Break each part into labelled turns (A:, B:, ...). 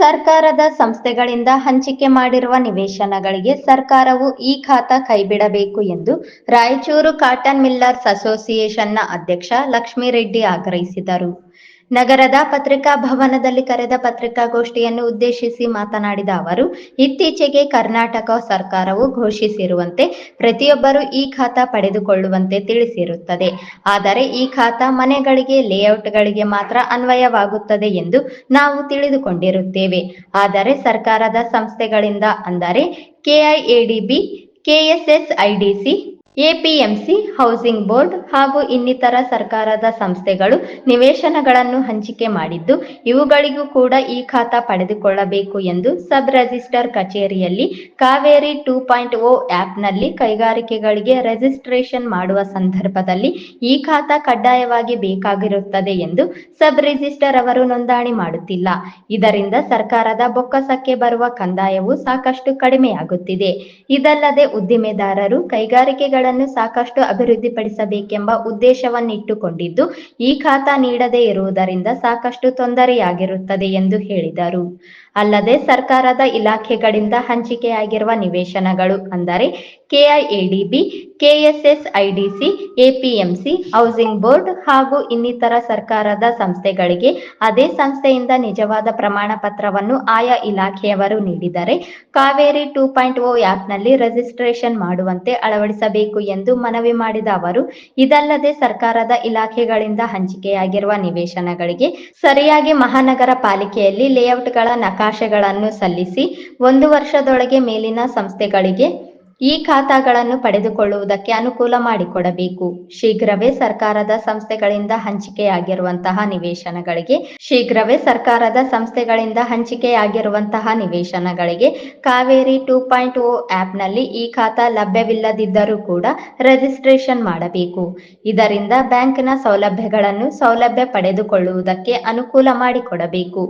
A: ಸರ್ಕಾರದ ಸಂಸ್ಥೆಗಳಿಂದ ಹಂಚಿಕೆ ಮಾಡಿರುವ ನಿವೇಶನಗಳಿಗೆ ಸರ್ಕಾರವು ಈ ಖಾತಾ ಕೈಬಿಡಬೇಕು ಎಂದು ರಾಯಚೂರು ಕಾಟನ್ ಮಿಲ್ಲರ್ಸ್ ಅಸೋಸಿಯೇಷನ್ನ ಅಧ್ಯಕ್ಷ ಲಕ್ಷ್ಮೀರೆಡ್ಡಿ ಆಗ್ರಹಿಸಿದರು. ನಗರದ ಪತ್ರಿಕಾ ಭವನದಲ್ಲಿ ಕರೆದ ಪತ್ರಿಕಾಗೋಷ್ಠಿಯನ್ನು ಉದ್ದೇಶಿಸಿ ಮಾತನಾಡಿದ ಅವರು, ಇತ್ತೀಚೆಗೆ ಕರ್ನಾಟಕ ಸರ್ಕಾರವು ಘೋಷಿಸಿರುವಂತೆ ಪ್ರತಿಯೊಬ್ಬರು ಈ ಖಾತಾ ಪಡೆದುಕೊಳ್ಳುವಂತೆ ತಿಳಿಸಿರುತ್ತದೆ. ಆದರೆ ಈ ಖಾತಾ ಮನೆಗಳಿಗೆ, ಲೇಔಟ್ಗಳಿಗೆ ಮಾತ್ರ ಅನ್ವಯವಾಗುತ್ತದೆ ಎಂದು ನಾವು ತಿಳಿದುಕೊಂಡಿರುತ್ತೇವೆ. ಆದರೆ ಸರ್ಕಾರದ ಸಂಸ್ಥೆಗಳಿಂದ ಅಂದರೆ KIADB, KSSIDC, APMC, housing board ಹಾಗೂ ಇನ್ನಿತರ ಸರ್ಕಾರದ ಸಂಸ್ಥೆಗಳು ನಿವೇಶನಗಳನ್ನು ಹಂಚಿಕೆ ಮಾಡಿದ್ದು, ಇವುಗಳಿಗೂ ಕೂಡ ಈ ಖಾತಾ ಪಡೆದುಕೊಳ್ಳಬೇಕು ಎಂದು ಸಬ್ ರಿಜಿಸ್ಟ್ರಾರ್ ಕಚೇರಿಯಲ್ಲಿ ಕಾವೇರಿ 2.0 ಆ್ಯಪ್ನಲ್ಲಿ ಕೈಗಾರಿಕೆಗಳಿಗೆ ರಿಜಿಸ್ಟ್ರೇಷನ್ ಮಾಡುವ ಸಂದರ್ಭದಲ್ಲಿ ಈ ಖಾತಾ ಕಡ್ಡಾಯವಾಗಿ ಬೇಕಾಗಿರುತ್ತದೆ ಎಂದು ಸಬ್ ರಿಜಿಸ್ಟ್ರಾರ್ ಅವರು ನೋಂದಣಿ ಮಾಡುತ್ತಿಲ್ಲ. ಇದರಿಂದ ಸರ್ಕಾರದ ಬೊಕ್ಕಸಕ್ಕೆ ಬರುವ ಕಂದಾಯವು ಸಾಕಷ್ಟು ಕಡಿಮೆಯಾಗುತ್ತಿದೆ. ಇದಲ್ಲದೆ ಉದ್ದಿಮೆದಾರರು ಕೈಗಾರಿಕೆಗಳನ್ನು ಸಾಕಷ್ಟು ಅಭಿವೃದ್ಧಿಪಡಿಸಬೇಕೆಂಬ ಉದ್ದೇಶವನ್ನಿಟ್ಟುಕೊಂಡಿದ್ದು ಈ ಖಾತಾ ನೀಡದೇ ಇರುವುದರಿಂದ ಸಾಕಷ್ಟು ತೊಂದರೆಯಾಗಿರುತ್ತದೆ ಎಂದು ಹೇಳಿದರು. ಅಲ್ಲದೆ ಸರ್ಕಾರದ ಇಲಾಖೆಗಳಿಂದ ಹಂಚಿಕೆಯಾಗಿರುವ ನಿವೇಶನಗಳು ಅಂದರೆ KIADB, KSSIDC, APMC, housing board ಹಾಗೂ ಇನ್ನಿತರ ಸರ್ಕಾರದ ಸಂಸ್ಥೆಗಳಿಗೆ ಅದೇ ಸಂಸ್ಥೆಯಿಂದ ನಿಜವಾದ ಪ್ರಮಾಣ ಪತ್ರವನ್ನು ಆಯಾ ಇಲಾಖೆಯವರು ನೀಡಿದರೆ ಕಾವೇರಿ 2.0 ಆ್ಯಪ್ನಲ್ಲಿ ರಿಜಿಸ್ಟ್ರೇಷನ್ ಮಾಡುವಂತೆ ಅಳವಡಿಸಬೇಕು ಎಂದು ಮನವಿ ಮಾಡಿದ ಅವರು, ಇದಲ್ಲದೆ ಸರ್ಕಾರದ ಇಲಾಖೆಗಳಿಂದ ಹಂಚಿಕೆಯಾಗಿರುವ ನಿವೇಶನಗಳಿಗೆ ಸರಿಯಾಗಿ ಮಹಾನಗರ ಪಾಲಿಕೆಯಲ್ಲಿ ಲೇಔಟ್ಗಳ ನಕಾಶೆಗಳನ್ನು ಸಲ್ಲಿಸಿ 1 ವರ್ಷದೊಳಗೆ ಮೇಲಿನ ಸಂಸ್ಥೆಗಳಿಗೆ ಈ ಖಾತಾಗಳನ್ನು ಪಡೆದುಕೊಳ್ಳುವುದಕ್ಕೆ ಅನುಕೂಲ ಮಾಡಿಕೊಡಬೇಕು. ಶೀಘ್ರವೇ ಸರ್ಕಾರದ ಸಂಸ್ಥೆಗಳಿಂದ ಹಂಚಿಕೆಯಾಗಿರುವಂತಹ ನಿವೇಶನಗಳಿಗೆ ಕಾವೇರಿ 2.0 ಆ್ಯಪ್ನಲ್ಲಿ ಈ ಖಾತಾ ಲಭ್ಯವಿಲ್ಲದಿದ್ದರೂ ಕೂಡ ರಿಜಿಸ್ಟ್ರೇಷನ್ ಮಾಡಬೇಕು. ಇದರಿಂದ ಬ್ಯಾಂಕ್ನ ಸೌಲಭ್ಯ ಪಡೆದುಕೊಳ್ಳುವುದಕ್ಕೆ ಅನುಕೂಲ ಮಾಡಿಕೊಡಬೇಕು.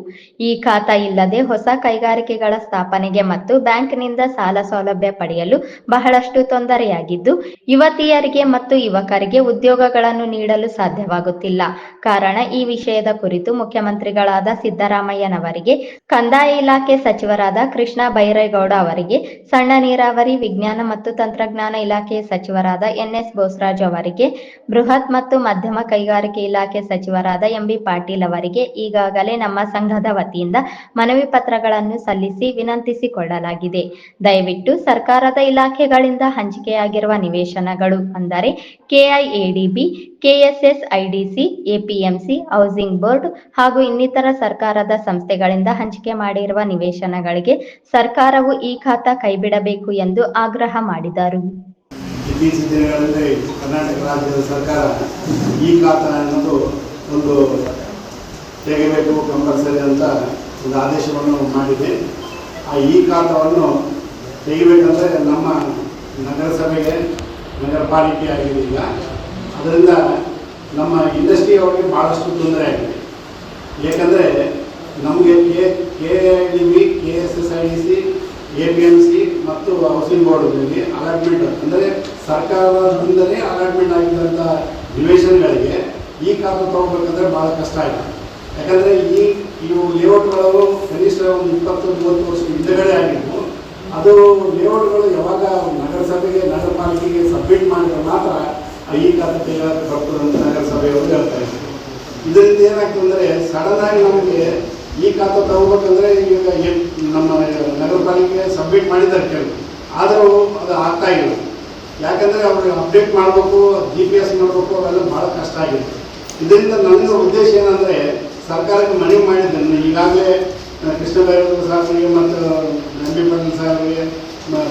A: ಈ ಖಾತಾ ಇಲ್ಲದೆ ಹೊಸ ಕೈಗಾರಿಕೆಗಳ ಸ್ಥಾಪನೆಗೆ ಮತ್ತು ಬ್ಯಾಂಕ್ನಿಂದ ಸಾಲ ಸೌಲಭ್ಯ ಪಡೆಯಲು ಬಹಳಷ್ಟು ತೊಂದರೆಯಾಗಿದ್ದು, ಯುವತಿಯರಿಗೆ ಮತ್ತು ಯುವಕರಿಗೆ ಉದ್ಯೋಗಗಳನ್ನು ನೀಡಲು ಸಾಧ್ಯವಾಗುತ್ತಿಲ್ಲ. ಕಾರಣ ಈ ವಿಷಯದ ಕುರಿತು ಮುಖ್ಯಮಂತ್ರಿಗಳಾದ ಸಿದ್ದರಾಮಯ್ಯನವರಿಗೆ, ಕಂದಾಯ ಇಲಾಖೆ ಸಚಿವರಾದ ಕೃಷ್ಣ ಬೈರೇಗೌಡ ಅವರಿಗೆ, ಸಣ್ಣ ನೀರಾವರಿ, ವಿಜ್ಞಾನ ಮತ್ತು ತಂತ್ರಜ್ಞಾನ ಇಲಾಖೆಯ ಸಚಿವರಾದ ಎನ್ಎಸ್ ಬೋಸರಾಜು ಅವರಿಗೆ, ಬೃಹತ್ ಮತ್ತು ಮಧ್ಯಮ ಕೈಗಾರಿಕೆ ಇಲಾಖೆ ಸಚಿವರಾದ ಎಂಬಿ ಪಾಟೀಲ್ ಅವರಿಗೆ ಈಗಾಗಲೇ ನಮ್ಮ ಸಂಘದ ವತಿಯಿಂದ ಮನವಿ ಪತ್ರಗಳನ್ನು ಸಲ್ಲಿಸಿ ವಿನಂತಿಸಿಕೊಳ್ಳಲಾಗಿದೆ. ದಯವಿಟ್ಟು ಸರ್ಕಾರದ ಇಲಾಖೆಗಳಿಂದ ಹಂಚಿಕೆಯಾಗಿರುವ ನಿವೇಶನಗಳು ಅಂದರೆ KIADB, KSSIDC, APMC, housing board ಹಾಗೂ ಇನ್ನಿತರ ಸರ್ಕಾರದ ಸಂಸ್ಥೆಗಳಿಂದ ಹಂಚಿಕೆ ಮಾಡಿರುವ ನಿವೇಶನಗಳಿಗೆ ಸರ್ಕಾರವು ಈ ಖಾತಾ ಕೈಬಿಡಬೇಕು ಎಂದು ಆಗ್ರಹ ಮಾಡಿದರು.
B: ಇತ್ತೀಚಿನ ದಿನಗಳಲ್ಲಿ ಕರ್ನಾಟಕ ರಾಜ್ಯದ ಸರ್ಕಾರ ಈ ಖಾತಾ ಅನ್ನೋದು ಒಂದು ತೆಗೆಯಬೇಕು ಕಂಪಲ್ಸರಿ ಅಂತ ಒಂದು ಆದೇಶವನ್ನು ಮಾಡಿದೆ. ಆ ಈ ಖಾತಾವನ್ನು ತೆಗಿಬೇಕಂದ್ರೆ ನಮ್ಮ ನಗರಸಭೆಗೆ, ನಗರ ಪಾಲಿಕೆ ಆಗಿರಲಿಲ್ಲ. ಅದರಿಂದ ನಮ್ಮ ಇಂಡಸ್ಟ್ರಿ ಅವರಿಗೆ ಭಾಳಷ್ಟು ತೊಂದರೆ ಆಗಿದೆ. ಏಕೆಂದರೆ ನಮಗೆ ಕೆಐಡಿಬಿ, ಕೆಎಸ್ಎಸ್ಐಡಿಸಿ, ಎಪಿಎಂಸಿ ಮತ್ತು ಹೌಸಿಂಗ್ ಬೋರ್ಡ್ಗಳಿಗೆ ಅಲಾಟ್ಮೆಂಟ್ ಅಂದರೆ ಸರ್ಕಾರದಿಂದಲೇ ಅಲಾಟ್ಮೆಂಟ್ ಆಗಿದ್ದಂಥ ನಿವೇಶನಗಳಿಗೆ ಈ ಖಾತಾ ತಗೋಬೇಕಂದ್ರೆ ಭಾಳ ಕಷ್ಟ ಆಗಿದೆ. ಯಾಕಂದರೆ ಇವು ಲೇಔಟ್ಗಳು ಕನಿಷ್ಠ ಒಂದು 20-30 ವರ್ಷ ಹಿಂದಗಡೆ ಆಗಿದ್ದು, ಅದು ಲೇಔಟ್ಗಳು ಯಾವಾಗ ನಗರಸಭೆಗೆ, ನಗರ ಪಾಲಿಕೆಗೆ ಸಬ್ಮಿಟ್ ಮಾಡಿದ್ರೆ ಮಾತ್ರ ಈ ಖಾತೆ ತೆಗೆಯೋಕ್ಕೆ ಬರ್ತದೆ ಅಂತ ನಗರಸಭೆಯವರು ಹೇಳ್ತಾ ಇದ್ದಾರೆ. ಇದರಿಂದ ಏನಾಗ್ತದೆ ಅಂದರೆ ಸಡನ್ನಾಗಿ ನಮಗೆ ಈ ಖಾತೆ ತಗೋಬೇಕಂದ್ರೆ ಈಗ ನಮ್ಮ ನಗರ ಪಾಲಿಕೆ ಸಬ್ಮಿಟ್ ಮಾಡಿದ್ದಾರೆ ಕೆಲವು, ಆದರೂ ಅದು ಆಗ್ತಾ ಇಲ್ಲ. ಯಾಕಂದರೆ ಅವ್ರಿಗೆ ಅಪ್ಡೇಟ್ ಮಾಡಬೇಕು, GPS ಮಾಡಬೇಕು, ಅವೆಲ್ಲ ಭಾಳ ಕಷ್ಟ ಆಗಿದೆ. ಇದರಿಂದ ನನ್ನ ಉದ್ದೇಶ ಏನಂದರೆ ಸರ್ಕಾರಕ್ಕೆ ಮನವಿ ಮಾಡಿದ್ದೇನೆ. ಈಗಾಗಲೇ ಕೃಷ್ಣ ಬೈರೇಗೌಡ ಸಾಹೇಬರಿಗೆ ಮತ್ತು ಎಂಬಿ ಪಾಟೀಲ್ ಸಾಹೇಬರಿಗೆ,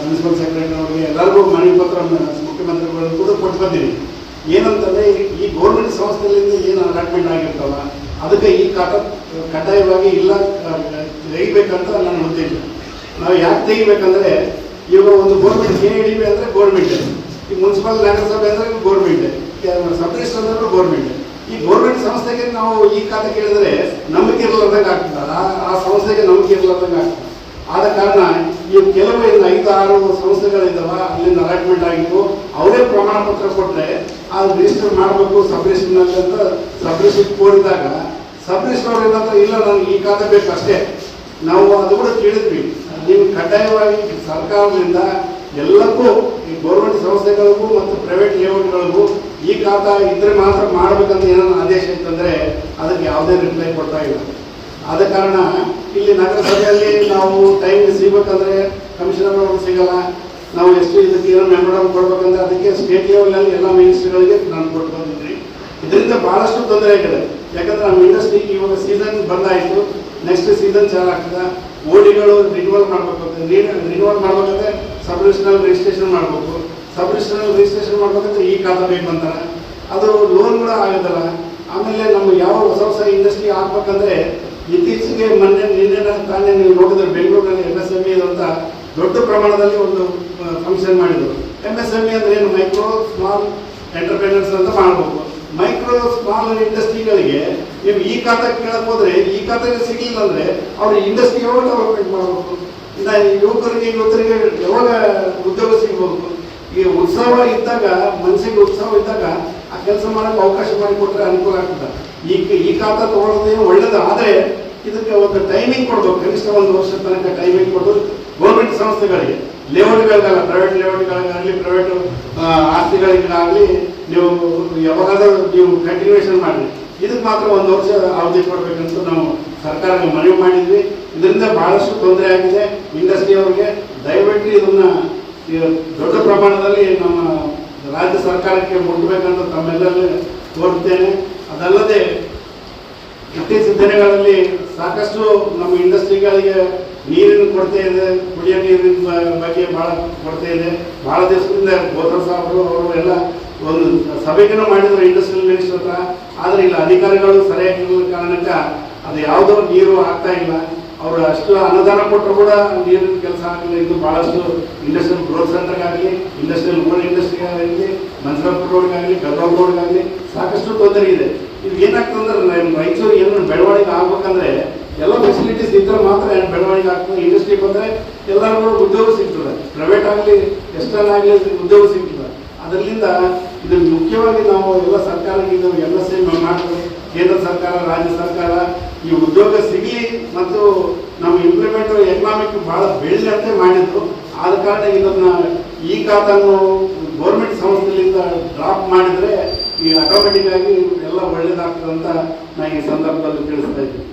B: ಪ್ರಿನ್ಸಿಪಲ್ ಸೆಕ್ರೆಟರಿ ಅವರಿಗೆ ಎಲ್ಲರಿಗೂ ಮನವಿ ಪತ್ರ ಮುಖ್ಯಮಂತ್ರಿಗಳು ಕೂಡ ಕೊಟ್ಟು ಬಂದೀನಿ. ಏನಂತಂದರೆ ಈ ಗೌರ್ಮೆಂಟ್ ಸಂಸ್ಥೆಗಳಿಂದ ಏನು ಅಲಾಟ್ಮೆಂಟ್ ಆಗಿರ್ತಾವ ಅದಕ್ಕೆ ಈ ಖಾತಾ ಕಡ್ಡಾಯವಾಗಿ ಇಲ್ಲ ತೆಗಿಬೇಕಂತ ನನ್ನ ಉದ್ದೇಶ. ನಾವು ಯಾಕೆ ತೆಗಿಬೇಕಂದ್ರೆ ಇವಾಗ ಒಂದು ಗೌರ್ಮೆಂಟ್ ಕೆಐಡಿಬಿ ಅಂದರೆ ಗೌರ್ಮೆಂಟ್, ಈ ಮುನ್ಸಿಪಲ್ ನಗರಸಭೆ ಅಂದರೆ ಗೌರ್ಮೆಂಟ್, ಸಬ್ ರಿಜಿಸ್ಟ್ರಾರ್ ಅಂದ್ರೆ ಗೌರ್ಮೆಂಟ್. ಈ ಗೌರ್ಮೆಂಟ್ ಸಂಸ್ಥೆಗೆ ನಾವು ಈ ಖಾತೆ ಕೇಳಿದ್ರೆ ನಂಬಿಕೆ ಇರಲಾರ್ದಂಗೆ ಆಗ್ತದೆ, ಆ ಸಂಸ್ಥೆಗೆ ನಂಬಿಕೆ ಇರಲಾರ್ದಂಗೆ ಆಗ್ತದೆ. ಆದ ಕಾರಣ ಇವು ಕೆಲವು 5-6 ಸಂಸ್ಥೆಗಳಿದ್ದಾವೆ, ಅಲ್ಲಿಂದ ಅಲಾಟ್ಮೆಂಟ್ ಆಗಿತ್ತು, ಅವರೇ ಪ್ರಮಾಣ ಪತ್ರ ಕೊಟ್ಟರೆ ಅದು ರಿಜಿಸ್ಟರ್ ಮಾಡಬೇಕು ಸಬ್ ರಿಜಿಸ್ಟ್ರಿನಲ್ಲಿ ಅಂತ ಸಬ್ ರಿಜಿಸ್ಟ್ರಿ ಕೋರಿದಾಗ ಸಬ್ ರಿಜಿಸ್ಟ್ರಿ ಅವ್ರು ಏನಂತ ಇಲ್ಲ ನನಗೆ ಈ ಖಾತೆ ಬೇಕು ಅಷ್ಟೇ, ನಾವು ಅದು ಕೂಡ ಕೇಳಿದ್ವಿ. ನೀವು ಕಡ್ಡಾಯವಾಗಿ ಸರ್ಕಾರದಿಂದ ಎಲ್ಲಕ್ಕೂ ಈ ಗೌರ್ಮೆಂಟ್ ಸಂಸ್ಥೆಗಳಿಗೂ ಮತ್ತು ಪ್ರೈವೇಟ್ ಲೇಔಟ್ಗಳಿಗೂ ಈ ಖಾತಾ ಇದ್ರೆ ಮಾತ್ರ ಮಾಡಬೇಕಂತ ಏನಾದ್ರು ಆದೇಶ ಇತ್ತಂದರೆ ಅದಕ್ಕೆ ಯಾವುದೇ ರಿಪ್ಲೈ ಕೊಡ್ತಾ ಇಲ್ಲ. ಆದ ಕಾರಣ ಇಲ್ಲಿ ನಗರಸಭೆಯಲ್ಲಿ ನಾವು ಟೈಮ್ಗೆ ಸಿಗಬೇಕಂದ್ರೆ ಕಮಿಷನರ್ ಅವರು ಸಿಗಲ್ಲ. ನಾವು ಎಷ್ಟು ಇದಕ್ಕೆ ಏನೋ ಮೆಮೊರಂ ಕೊಡ್ಬೇಕಂದ್ರೆ ಅದಕ್ಕೆ ಸ್ಟೇಟ್ ಲೆವೆಲಲ್ಲಿ ಎಲ್ಲ ಮಿನಿಸ್ಟ್ರಿಗಳಿಗೆ ನಾನು ಕೊಟ್ಟು ಬಂದಿದ್ರಿ. ಇದರಿಂದ ಭಾಳಷ್ಟು ತೊಂದರೆ ಆಗಿದೆ. ಯಾಕಂದ್ರೆ ನಮ್ಮ ಇಂಡಸ್ಟ್ರಿ ಇವಾಗ ಸೀಸನ್ ಬಂದಾಯಿತು, ನೆಕ್ಸ್ಟ್ ಸೀಸನ್ ಚಾಲು ಆಗ್ತದೆ. ಓಡಿಗಳು ರಿನ್ಯೂವಲ್ ಮಾಡಬೇಕು, ರಿನ್ಯೂವಲ್ ಮಾಡ್ಬೇಕಂದ್ರೆ ಸಬ್ ರಿಜಿಸ್ಟ್ರಲ್ ರಿಜಿಸ್ಟ್ರೇಷನ್ ಮಾಡಬೇಕು. ಸಬ್ ರಿಜಿಸ್ಟ್ರಲ್ ರಿಜಿಸ್ಟ್ರೇಷನ್ ಮಾಡ್ಬೇಕಂದ್ರೆ ಈ ಖಾತಾ ಬೇಕು ಅಂತಾರೆ. ಅದು ಲೋನ್ ಕೂಡ ಆಗೋದಲ್ಲ. ಆಮೇಲೆ ನಮ್ಮ ಯಾವ ಹೊಸ ಇಂಡಸ್ಟ್ರಿ ಹಾಕ್ಬೇಕಂದ್ರೆ ಇತ್ತೀಚೆಗೆ ನಿನ್ನೆ ತಾನೇ ನೀವು ನೋಡಿದ್ರೆ ಬೆಂಗಳೂರಿನಲ್ಲಿ MSME ಅಂತ ದೊಡ್ಡ ಪ್ರಮಾಣದಲ್ಲಿ ಒಂದು ಫಂಕ್ಷನ್ ಮಾಡಿದರು. MSME ಅಂದ್ರೆ ಏನು, ಮೈಕ್ರೋ ಸ್ಮಾಲ್ ಎಂಟರ್ಪ್ರೈನರ್ಸ್ ಅಂತ ಮಾಡಬೇಕು. ಮೈಕ್ರೋ ಸ್ಮಾಲ್ ಇಂಡಸ್ಟ್ರಿಗಳಿಗೆ ನೀವು ಈ ಖಾತಾ ಕೇಳಕ್ ಹೋದ್ರೆ ಈ ಖಾತೆಗೆ ಸಿಗಲಿಲ್ಲ ಅಂದ್ರೆ ಅವ್ರ ಇಂಡಸ್ಟ್ರಿ ಯಾವಾಗ ಡೆವಲಪ್ಮೆಂಟ್ ಮಾಡಬೇಕು? ಇನ್ನು ಯುವಕರಿಗೆ ಯಾವಾಗ ಉದ್ಯೋಗ ಸಿಗಬೇಕು? ಈ ಉತ್ಸವ ಇದ್ದಾಗ, ಮನಸ್ಸಿಗೆ ಉತ್ಸವ ಇದ್ದಾಗ ಆ ಕೆಲಸ ಮಾಡೋಕ್ಕೆ ಅವಕಾಶ ಮಾಡಿಕೊಟ್ರೆ ಅನುಕೂಲ ಆಗ್ತದೆ. ಈ ಖಾತಾ ತಗೊಳ್ಳೋದೇನು ಒಳ್ಳೇದು, ಆದರೆ ಇದಕ್ಕೆ ಒಂದು ಟೈಮಿಂಗ್ ಕೊಡ್ಬೇಕು. ಕನಿಷ್ಠ 1 ವರ್ಷದ ತನಕ ಟೈಮಿಂಗ್ ಕೊಡೋದು ಗೌರ್ಮೆಂಟ್ ಸಂಸ್ಥೆಗಳಿಗೆ, ಲೇಔಟ್ಗಳಿಗಲ್ಲ, ಪ್ರೈವೇಟ್ ಲೇಔಟ್ಗಳಿಗಾಗಲಿ, ಪ್ರೈವೇಟ್ ಆಸ್ತಿಗಳಿಗಾಗಲಿ ನೀವು ಯಾವಾಗಾದ್ರೂ ನೀವು ಕಂಟಿನ್ಯೂಷನ್ ಮಾಡಿ. ಇದಕ್ಕೆ ಮಾತ್ರ 1 ವರ್ಷ ಅವಧಿ ಕೊಡಬೇಕಂತ ನಾವು ಸರ್ಕಾರಕ್ಕೆ ಮನವಿ ಮಾಡಿದ್ವಿ. ಇದರಿಂದ ಬಹಳಷ್ಟು ತೊಂದರೆ ಆಗಿದೆ ಇಂಡಸ್ಟ್ರಿ ಅವರಿಗೆ. ದಯವಿಟ್ಟು ಇದನ್ನ ದೊಡ್ಡ ಪ್ರಮಾಣದಲ್ಲಿ ನಮ್ಮ ರಾಜ್ಯ ಸರ್ಕಾರಕ್ಕೆ ಮುಟ್ಟಬೇಕಂತ ತಮ್ಮೆಲ್ಲರಲ್ಲಿ ಕೋರುತ್ತೇನೆ. ಅದಲ್ಲದೆ ಇತ್ತೀಚಿನ ದಿನಗಳಲ್ಲಿ ಸಾಕಷ್ಟು ನಮ್ಮ ಇಂಡಸ್ಟ್ರಿಗಳಿಗೆ ನೀರಿನ ಕೊರತೆ ಇದೆ, ಕುಡಿಯೋ ನೀರಿನ ಬಗ್ಗೆ ಭಾಳ ಕೊರತೆ ಇದೆ. ಭಾಳ ದಿವಸದಿಂದ ಗೋತ್ರ ಸಾಹೇಬರು ಅವರು ಎಲ್ಲ ಒಂದು ಸಭೆಗೂ ಮಾಡಿದ್ರು ಇಂಡಸ್ಟ್ರಿಯಲ್ ಮಿನಿಸ್ಟರ್ ಹತ್ರ. ಆದರೆ ಇಲ್ಲ, ಅಧಿಕಾರಿಗಳು ಸರಿಯಾಗಿರುವ ಕಾರಣಕ್ಕೆ ಅದು ಯಾವುದೋ ನೀರು ಆಗ್ತಾ ಇಲ್ಲ. ಅವರು ಅಷ್ಟು ಅನುದಾನ ಕೊಟ್ಟರು ಕೂಡ ನೀರಿನ ಕೆಲಸ ಆಗಲಿಲ್ಲ. ಇದು ಭಾಳಷ್ಟು ಇಂಡಸ್ಟ್ರಿಯಲ್ ಗ್ರೋತ್ ಸೆಂಟರ್ಗಾಗಲಿ, ಇಂಡಸ್ಟ್ರಿಯಲ್ ಓಲ್ಡ್ ಇಂಡಸ್ಟ್ರಿಗಾಗಲಿ, ಮಂಜರಾಪುರ ರೋಡ್ಗಾಗಲಿ, ಗದ್ವಾಲ್ ರೋಡ್ಗಾಗಲಿ ಸಾಕಷ್ಟು ತೊಂದರೆ ಇದೆ. ಇದು ಏನಾಗ್ತದಂದ್ರೆ ರಾಯಚೂರು ಏನು ಬೆಳವಣಿಗೆ ಆಗ್ಬೇಕಂದ್ರೆ ಎಲ್ಲ ಫೆಸಿಲಿಟೀಸ್ ಇದ್ದರೆ ಮಾತ್ರ ಬೆಳವಣಿಗೆ ಆಗ್ತದೆ. ಇಂಡಸ್ಟ್ರಿ ಬಂದರೆ ಎಲ್ಲರಿಗೂ ಉದ್ಯೋಗ ಸಿಗ್ತದೆ, ಪ್ರೈವೇಟ್ ಆಗಲಿ ಎಕ್ಸ್ಟರ್ನ್ ಆಗಲಿ ಉದ್ಯೋಗ ಸಿಗ್ತದೆ. ಅದರಿಂದ ಇದು ಮುಖ್ಯವಾಗಿ ನಾವು ಎಲ್ಲ ಸರ್ಕಾರಕ್ಕೆ ಇದು MSME ಮಾಡ್ತೀವಿ. ಕೇಂದ್ರ ಸರ್ಕಾರ, ರಾಜ್ಯ ಸರ್ಕಾರ ಈ ಉದ್ಯೋಗ ಸಿಗಲಿ ಮತ್ತು ನಮ್ಮ ಇಂಪ್ಲಿಮೆಂಟ್ ಎಕನಾಮಿಕ್ ಭಾಳ ಬೆಳೆದಂತೆ ಮಾಡಿದ್ರು. ಆದ ಕಾರಣ ಇದನ್ನು ಈ ಖಾತಾನು ಗೌರ್ಮೆಂಟ್ ಸಂಸ್ಥೆಯಿಂದ ಡ್ರಾಪ್ ಮಾಡಿದರೆ ಈ ಆಟೋಮೆಟಿಕ್ ಆಗಿ ಎಲ್ಲ ಒಳ್ಳೇದಾಗ್ತದೆ ಅಂತ ನಾನು ಈ ಸಂದರ್ಭದಲ್ಲಿ ತಿಳಿಸ್ತಾ ಇದ್ದೀನಿ.